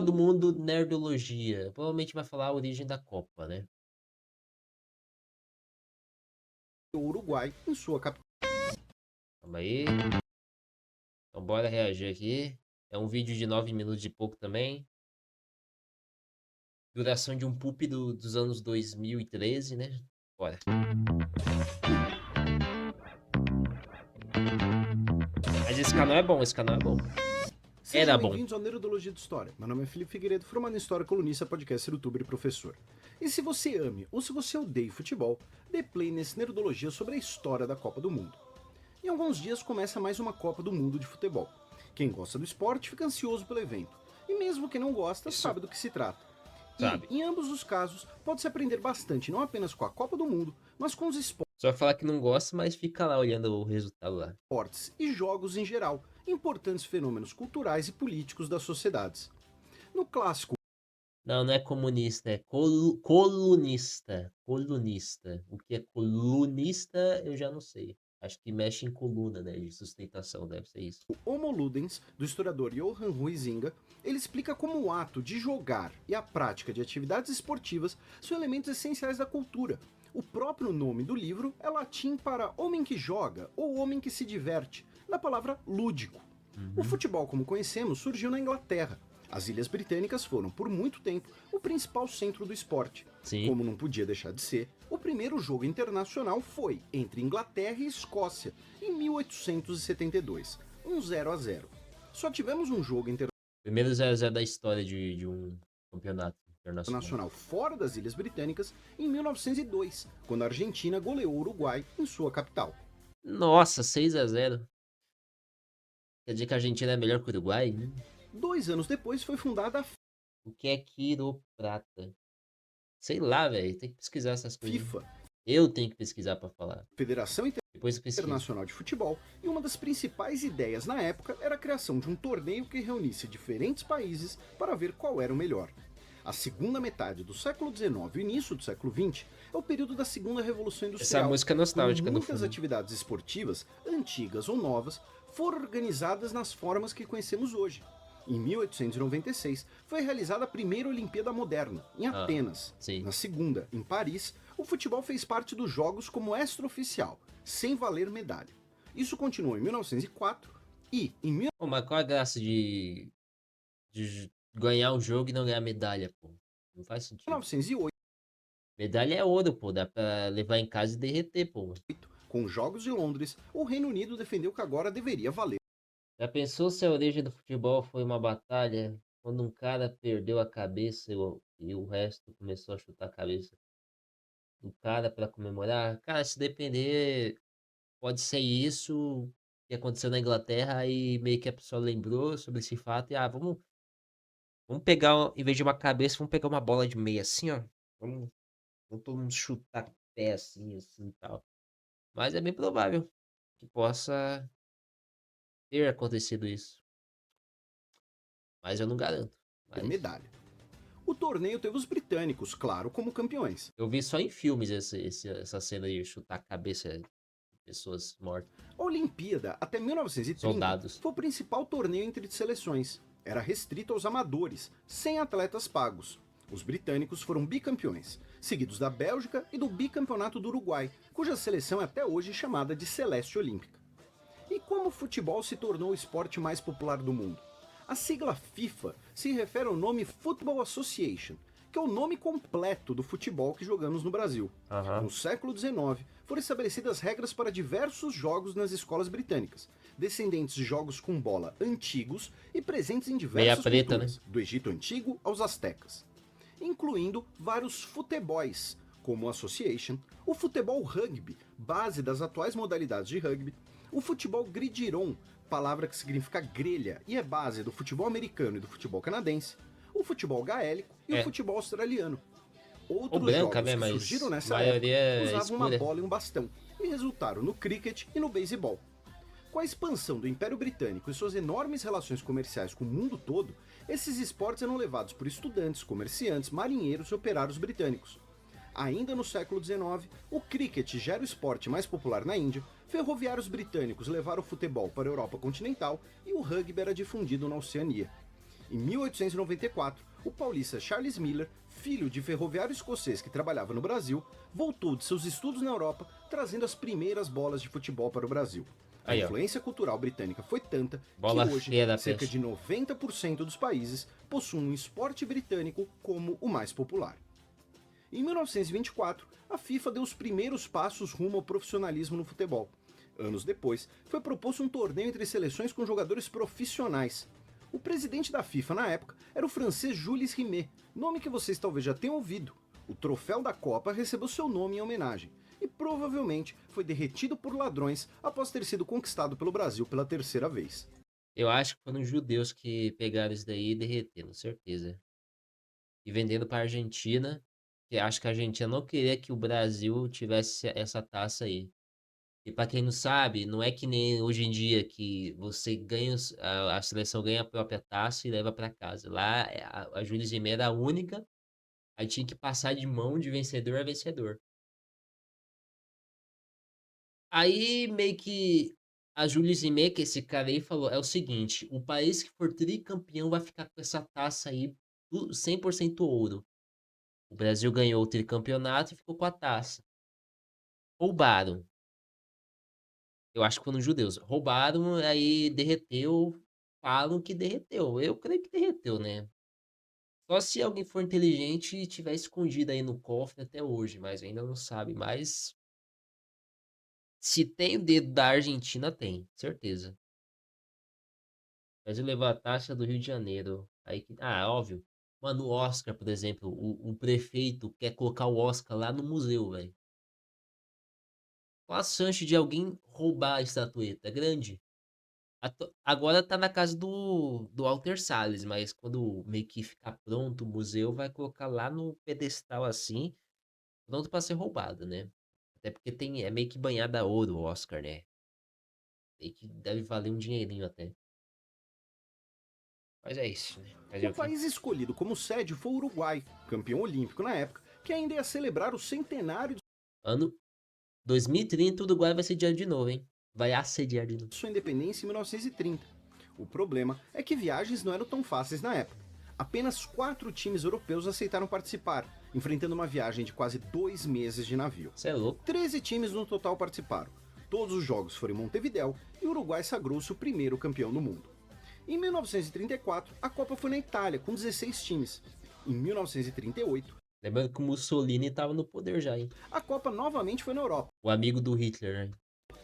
Copa do Mundo Nerdologia. Provavelmente vai falar a origem da Copa, né? O Uruguai em sua capital. Calma aí. Então bora reagir aqui. É um vídeo de 9 minutos e pouco também. Duração de um poop dos anos 2013, né? Bora. Mas esse canal é bom, esse canal é bom. Sejam Era bom. bem-vindos ao Nerdologia de História. Meu nome é Felipe Figueiredo, formado em História, colunista, podcaster, youtuber e professor. E se você ame ou se você odeia futebol, dê play nesse Nerdologia sobre a história da Copa do Mundo. Em alguns dias começa mais uma Copa do Mundo de futebol. Quem gosta do esporte fica ansioso pelo evento. E mesmo quem não gosta Isso. sabe do que se trata. Sabe. E, em ambos os casos, pode-se aprender bastante não apenas com a Copa do Mundo, mas com os Só vai falar que não gosta, mas fica lá olhando o resultado lá. esportes e jogos em geral, importantes fenômenos culturais e políticos das sociedades. No clássico Não, não é comunista, é colunista. Colunista. O que é colunista, eu já não sei. Acho que mexe em coluna, né? De sustentação, deve ser isso. Homo Ludens, do historiador Johann Huizinga, ele explica como o ato de jogar e a prática de atividades esportivas são elementos essenciais da cultura. O próprio nome do livro é latim para homem que joga ou homem que se diverte, da palavra lúdico. O futebol, como conhecemos, surgiu na Inglaterra. As Ilhas Britânicas foram, por muito tempo, o principal centro do esporte. Sim. Como não podia deixar de ser, o primeiro jogo internacional foi entre Inglaterra e Escócia, em 1872, um 0-0. Só tivemos um jogo Primeiro 0x0 da história de um campeonato internacional. internacional fora das Ilhas Britânicas em 1902, quando a Argentina goleou o Uruguai em sua capital. Nossa, 6x0. Quer dizer que a Argentina é melhor que o Uruguai? 2 anos depois foi fundada a O que é quiroprata? Sei lá, velho. Tem que pesquisar essas coisas. FIFA, Eu tenho que pesquisar pra falar. Federação Depois eu pesquiso. Internacional de Futebol, e uma das principais ideias na época era a criação de um torneio que reunisse diferentes países para ver qual era o melhor. A segunda metade do século XIX e o início do século XX é o período da segunda revolução industrial. Essa música é nostálgica, quando no muitas fundo. atividades esportivas, antigas ou novas, foram organizadas nas formas que conhecemos hoje. Em 1896, foi realizada a primeira Olimpíada Moderna, em Atenas. Sim. Na segunda, em Paris, o futebol fez parte dos Jogos como extraoficial, sem valer medalha. Isso continuou em 1904 e, em Pô, mas qual a graça de ganhar um jogo e não ganhar medalha, pô? Não faz sentido. 1908, Medalha é ouro, pô. Dá pra levar em casa e derreter, pô. com os Jogos de Londres, o Reino Unido defendeu que agora deveria valer Já pensou se a origem do futebol foi uma batalha quando um cara perdeu a cabeça e o resto começou a chutar a cabeça do cara pra comemorar? Cara, se depender, pode ser isso que aconteceu na Inglaterra, aí meio que a pessoa lembrou sobre esse fato e, vamos pegar, em vez de uma cabeça, vamos pegar uma bola de meia assim, ó. Vamos todo mundo chutar pé assim e tal. Mas é bem provável que possa ter acontecido isso. Mas eu não garanto. Mas medalha. O torneio teve os britânicos, claro, como campeões. eu vi só em filmes essa cena de chutar a cabeça de pessoas mortas. A Olimpíada, até 1930, Soldados. foi o principal torneio entre seleções. Era restrito aos amadores, sem atletas pagos. Os britânicos foram bicampeões, seguidos da Bélgica e do bicampeonato do Uruguai, cuja seleção é até hoje chamada de Celeste Olímpica. E como o futebol se tornou o esporte mais popular do mundo? A sigla FIFA se refere ao nome Football Association, que é o nome completo do futebol que jogamos no Brasil. No século XIX, foram estabelecidas regras para diversos jogos nas escolas britânicas, descendentes de jogos com bola antigos e presentes em diversas Meia preta, culturas, do Egito Antigo aos Aztecas, incluindo vários futebols, como o Association, o futebol rugby, base das atuais modalidades de rugby, o futebol gridiron, palavra que significa grelha e é base do futebol americano e do futebol canadense, o futebol gaélico e o futebol australiano. Outros branca, jogos né? que Mas surgiram a nessa maioria época é usavam uma escura. bola e um bastão e resultaram no cricket e no beisebol. Com a expansão do Império Britânico e suas enormes relações comerciais com o mundo todo, esses esportes eram levados por estudantes, comerciantes, marinheiros e operários britânicos. Ainda no século XIX, o cricket já era o esporte mais popular na Índia, ferroviários britânicos levaram o futebol para a Europa continental e o rugby era difundido na Oceania. Em 1894, o paulista Charles Miller, filho de ferroviário escocês que trabalhava no Brasil, voltou de seus estudos na Europa trazendo as primeiras bolas de futebol para o Brasil. A Aí, ó. influência cultural britânica foi tanta que Bola hoje feia da cerca peste. de 90% dos países possuem um esporte britânico como o mais popular. Em 1924, a FIFA deu os primeiros passos rumo ao profissionalismo no futebol. Anos depois, foi proposto um torneio entre seleções com jogadores profissionais. O presidente da FIFA na época era o francês Jules Rimet, nome que vocês talvez já tenham ouvido. O troféu da Copa recebeu seu nome em homenagem e provavelmente foi derretido por ladrões após ter sido conquistado pelo Brasil pela terceira vez. Eu acho que foram os judeus que pegaram isso daí e derreteram, certeza. E vendendo pra Argentina, que acho que a Argentina não queria que o Brasil tivesse essa taça aí. E pra quem não sabe, não é que nem hoje em dia que você ganha, a seleção ganha a própria taça e leva pra casa. Lá a Jules Rimet era a única, aí tinha que passar de mão de vencedor a vencedor. Aí meio que a Jules Rimet, que esse cara aí falou, é o seguinte: o país que for tricampeão vai ficar com essa taça aí, 100% ouro. O Brasil ganhou o tricampeonato e ficou com a taça. Roubaram. Eu acho que foram os judeus. Roubaram, aí derreteu. Falam que derreteu. Eu creio que derreteu, né? Só se alguém for inteligente e tiver escondido aí no cofre até hoje, mas ainda não sabe. Mas se tem o dedo da Argentina, tem, certeza. O Brasil levou a taça do Rio de Janeiro. Aí, óbvio. Mano, o Oscar, por exemplo, o prefeito quer colocar o Oscar lá no museu, velho. Qual a chance de alguém roubar a estatueta? É grande. Agora tá na casa do Walter Salles, mas quando meio que ficar pronto o museu, vai colocar lá no pedestal assim, pronto pra ser roubado, né? Até porque é meio que banhada a ouro o Oscar, né? Meio que deve valer um dinheirinho até. Mas é isso, né? Fazer O o quê? país escolhido como sede foi o Uruguai, campeão olímpico na época, que ainda ia celebrar o centenário de Ano 2030, o Uruguai vai sediar de novo, hein? Vai assediar de novo. sua independência em 1930. O problema é que viagens não eram tão fáceis na época. Apenas 4 times europeus aceitaram participar, enfrentando uma viagem de quase 2 meses de navio. Você é louco? 13 times no total participaram. Todos os jogos foram em Montevidéu e o Uruguai sagrou-se o primeiro campeão do mundo. Em 1934, a Copa foi na Itália, com 16 times. Em 1938, Lembrando que o Mussolini tava no poder já, hein? a Copa novamente foi na Europa, O amigo do Hitler, né?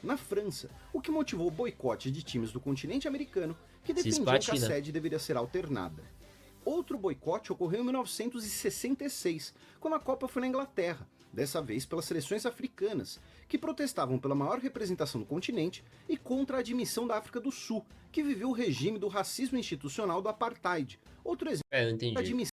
na França, o que motivou o boicote de times do continente americano que Se defendiam que a esplatina. sede deveria ser alternada. Outro boicote ocorreu em 1966, quando a Copa foi na Inglaterra, dessa vez pelas seleções africanas, que protestavam pela maior representação do continente e contra a admissão da África do Sul, que viveu o regime do racismo institucional do apartheid. Outro exemplo É, eu da entendi. admissão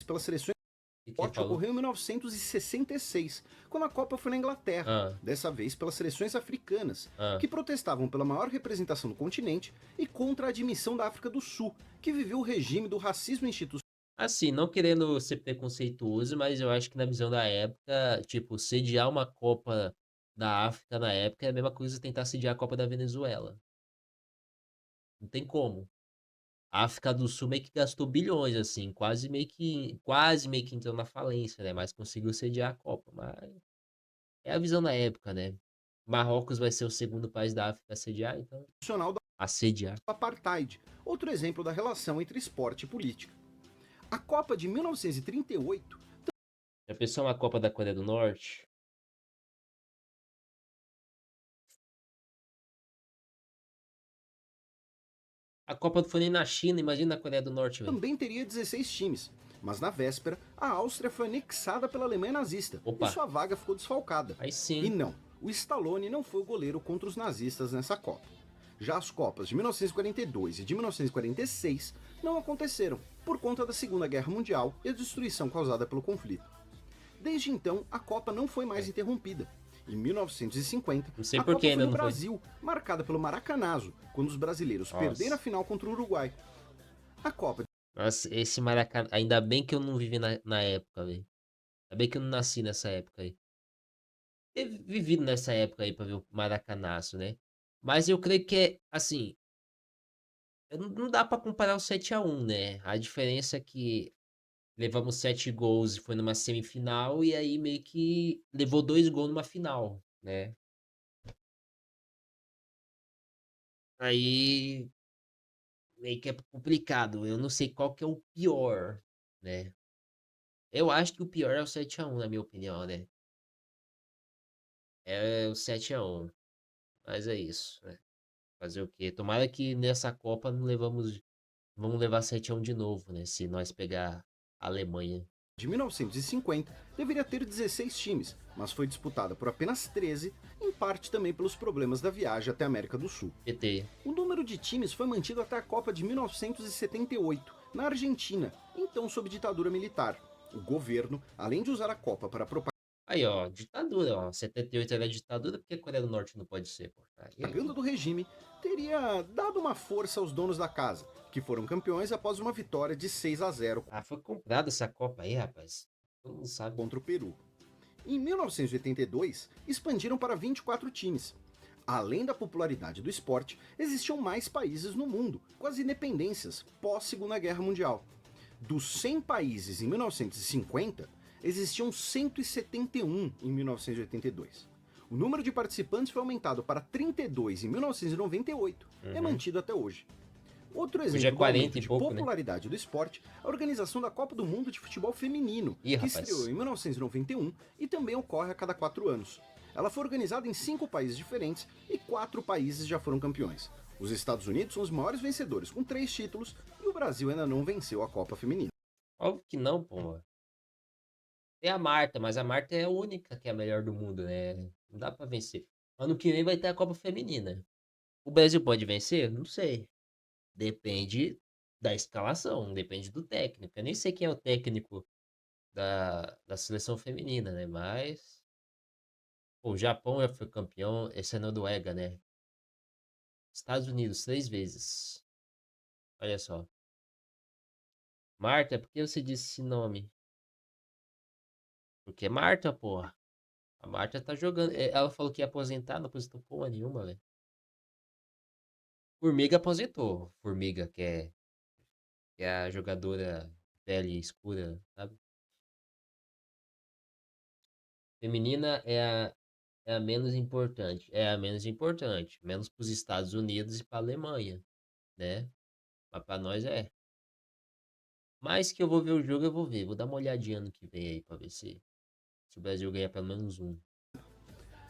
pelas seleções O que ele boicote falou? ocorreu em 1966, quando a Copa foi na Inglaterra, Ah, dessa vez pelas seleções africanas, ah. que protestavam pela maior representação do continente e contra a admissão da África do Sul, que viveu o regime do racismo institucional. Assim, não querendo ser preconceituoso, mas eu acho que na visão da época, tipo, sediar uma Copa da África na época é a mesma coisa que tentar sediar a Copa da Venezuela. Não tem como. A África do Sul meio que gastou bilhões, assim, quase meio que entrou na falência, né? Mas conseguiu sediar a Copa. Mas é a visão da época, né? Marrocos vai ser o segundo país da África a sediar, então. Do Assediar. apartheid, outro exemplo da relação entre esporte e política. A Copa de 1938 Já pensou uma Copa da Coreia do Norte? A Copa não foi nem na China, imagina na Coreia do Norte, velho. também teria 16 times, mas na véspera, a Áustria foi anexada pela Alemanha nazista e Opa, sua vaga ficou desfalcada. aí E sim. não, o Stallone não foi o goleiro contra os nazistas nessa Copa. Já as Copas de 1942 e de 1946 não aconteceram, por conta da Segunda Guerra Mundial e a destruição causada pelo conflito. Desde então, a Copa não foi mais É. interrompida. Em 1950, Não sei a por que Copa foi ainda no não foi. Brasil, marcada pelo Maracanazo, quando os brasileiros perderam a Nossa. final contra o Uruguai. A Copa Nossa, esse Maracanã. Ainda bem que eu não vivi na época, velho. Ainda bem que eu não nasci nessa época aí. Ter vivido nessa época aí pra ver o Maracanaço, né? Mas eu creio que é, assim, não dá pra comparar o 7-1, né? A diferença é que levamos 7 gols e foi numa semifinal, e aí meio que levou 2 gols numa final, né? Aí meio que é complicado. Eu não sei qual que é o pior, né? Eu acho que o pior é o 7-1, na minha opinião, né? É o 7-1. Mas é isso, né? Fazer o quê? Tomara que nessa Copa não vamos levar 7-1 de novo, né? Se nós pegar a Alemanha. De 1950 deveria ter 16 times, mas foi disputada por apenas 13, em parte também pelos problemas da viagem até a América do Sul. PT. O número de times foi mantido até a Copa de 1978, na Argentina, então sob ditadura militar. O governo, além de usar a Copa para Aí, ó, ditadura, ó. 78 era ditadura, porque a Coreia do Norte não pode ser, pô. propaganda do regime, teria dado uma força aos donos da casa, que foram campeões após uma vitória de 6-0 Ah, foi comprada essa Copa aí, rapaz. Todo mundo sabe. contra o Peru. Em 1982, expandiram para 24 times. Além da popularidade do esporte, existiam mais países no mundo, com as independências pós-Segunda Guerra Mundial. Dos 100 países em 1950, existiam 171 em 1982. O número de participantes foi aumentado para 32 em 1998 e é Uhum. mantido até hoje. Outro Hoje é exemplo do 40 aumento e de pouco, né? popularidade do esporte é a organização da Copa do Mundo de Futebol Feminino, Ih, que estreou rapaz. em 1991 e também ocorre a cada 4 anos. Ela foi organizada em 5 países diferentes e 4 países já foram campeões. Os Estados Unidos são os maiores vencedores, com 3 títulos, e o Brasil ainda não venceu a Copa Feminina. Óbvio que não, pô. Tem a Marta, mas a Marta é a única que é a melhor do mundo, né? Não dá pra vencer. Ano que vem vai ter a Copa Feminina. O Brasil pode vencer? Não sei. Depende da escalação, depende do técnico. Eu nem sei quem é o técnico da seleção feminina, né? Mas. Pô, o Japão já foi campeão. Esse é Noruega, né? Estados Unidos, 3 vezes. Olha só. Marta, por que você disse esse nome? Porque é Marta, porra. A Marta tá jogando. Ela falou que ia aposentar, não aposentou porra nenhuma, velho. Formiga aposentou. Formiga, que é a jogadora pele escura, sabe? Feminina é a menos importante. É a menos importante. Menos pros Estados Unidos e pra Alemanha, né? Mas pra nós é. Mas que eu vou ver o jogo, eu vou ver. Vou dar uma olhadinha no que vem aí pra ver se o Brasil ganhar pelo menos um.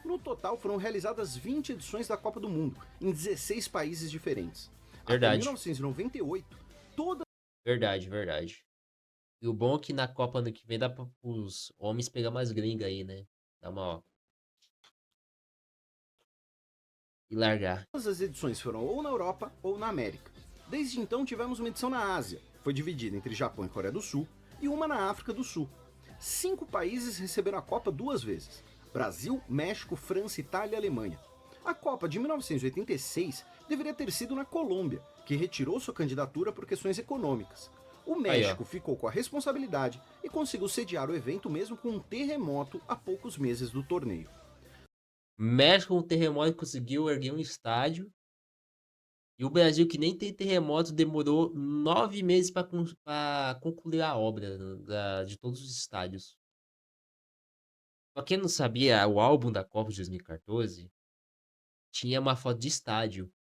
No total, foram realizadas 20 edições da Copa do Mundo, em 16 países diferentes. Até Verdade. 1998, todas Verdade, verdade. E o bom é que na Copa ano que vem dá pra os homens pegar mais gringa aí, né? Dá uma, ó, e largar. as edições foram ou na Europa ou na América. Desde então, tivemos uma edição na Ásia, foi dividida entre Japão e Coreia do Sul, e uma na África do Sul. 5 países receberam a Copa 2 vezes: Brasil, México, França, Itália e Alemanha. A Copa de 1986 deveria ter sido na Colômbia, que retirou sua candidatura por questões econômicas. O Aí, ó. México ficou com a responsabilidade e conseguiu sediar o evento mesmo com um terremoto a poucos meses do torneio. México com terremoto conseguiu erguer um estádio. E o Brasil, que nem tem terremoto, demorou 9 meses pra concluir a obra de todos os estádios. Pra quem não sabia, o álbum da Copa de 2014 tinha uma foto de estádio.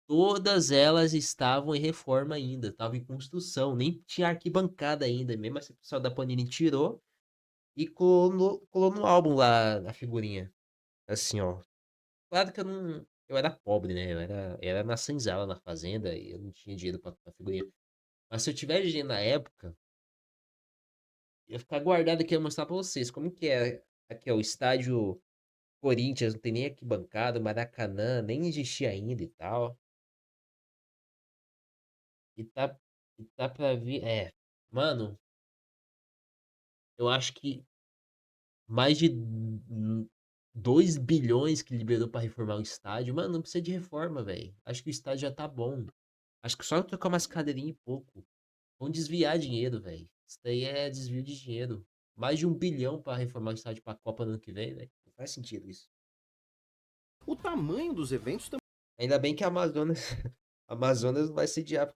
Todas elas estavam em reforma ainda, estavam em construção, nem tinha arquibancada ainda. Mesmo assim, o pessoal da Panini tirou e colou no álbum lá, a figurinha. Assim, ó. Claro que eu não. Eu era pobre, né? Eu era na senzala, na fazenda, e eu não tinha dinheiro pra figurinha. Mas se eu tiver dinheiro na época, eu ia ficar guardado aqui e mostrar pra vocês como que é. Aqui, ó, o estádio Corinthians, não tem nem arquibancada, o Maracanã nem existia ainda e tal. E tá pra vir. Mano, eu acho que mais de 2 bilhões que liberou pra reformar o estádio. Mano, não precisa de reforma, velho. Acho que o estádio já tá bom. Acho que só trocar umas cadeirinhas e pouco. Vão desviar dinheiro, velho. Isso daí é desvio de dinheiro. Mais de 1 bilhão pra reformar o estádio pra Copa no ano que vem, velho. Não faz sentido isso. O tamanho dos eventos Ainda bem que a Amazonas, Amazonas não vai assediar,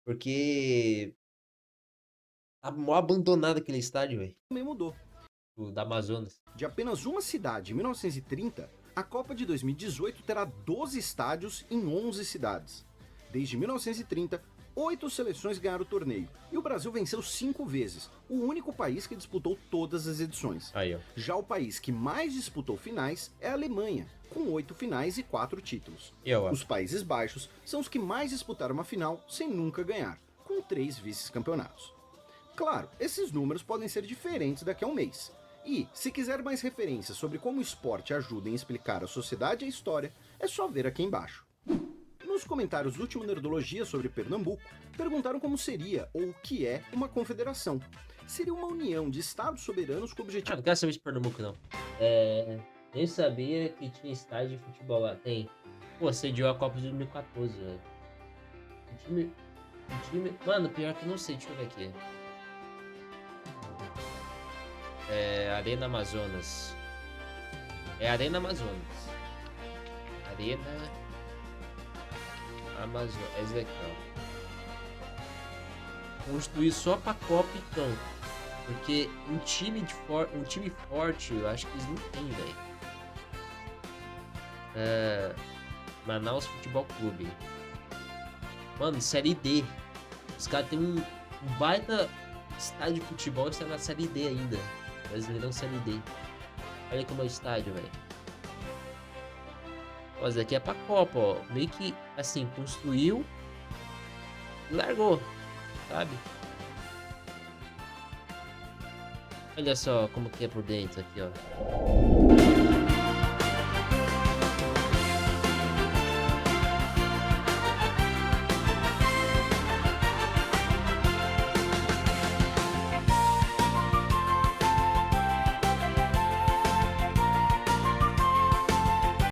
porque tá mó abandonado aquele estádio, velho, Também mudou. da Amazonas. De apenas uma cidade em 1930, a Copa de 2018 terá 12 estádios em 11 cidades. Desde 1930, 8 seleções ganharam o torneio e o Brasil venceu 5 vezes, o único país que disputou todas as edições. Aí, ó. Já o país que mais disputou finais é a Alemanha, com 8 finais e 4 títulos. E eu, ó. Os Países Baixos são os que mais disputaram uma final sem nunca ganhar, com 3 vice-campeonatos. Claro, esses números podem ser diferentes daqui a um mês. E, se quiser mais referências sobre como o esporte ajuda em explicar a sociedade e a história, é só ver aqui embaixo. Nos comentários do último Nerdologia sobre Pernambuco, perguntaram como seria ou o que é uma confederação. Seria uma união de estados soberanos com o Ah, objetivo não quero saber de Pernambuco, não. Nem sabia que tinha estádio de futebol lá. Tem. Pô, sediou a Copa de 2014, velho. Mano, pior que eu não sei, deixa eu ver aqui. Arena Amazonas. É Arena Amazonas. Arena Amazonas. É isso daqui, ó. Construir só pra Copa e campo. Porque um time forte, eu acho que eles não têm, velho. Manaus Futebol Clube. Mano, Série D. Os caras têm um baita estádio de futebol e está na Série D ainda. Brasileirão Série D. Olha como é o estádio, velho. Ó, isso aqui é pra Copa, ó. Meio que, assim, construiu e largou, sabe? Olha só como que é por dentro aqui, ó.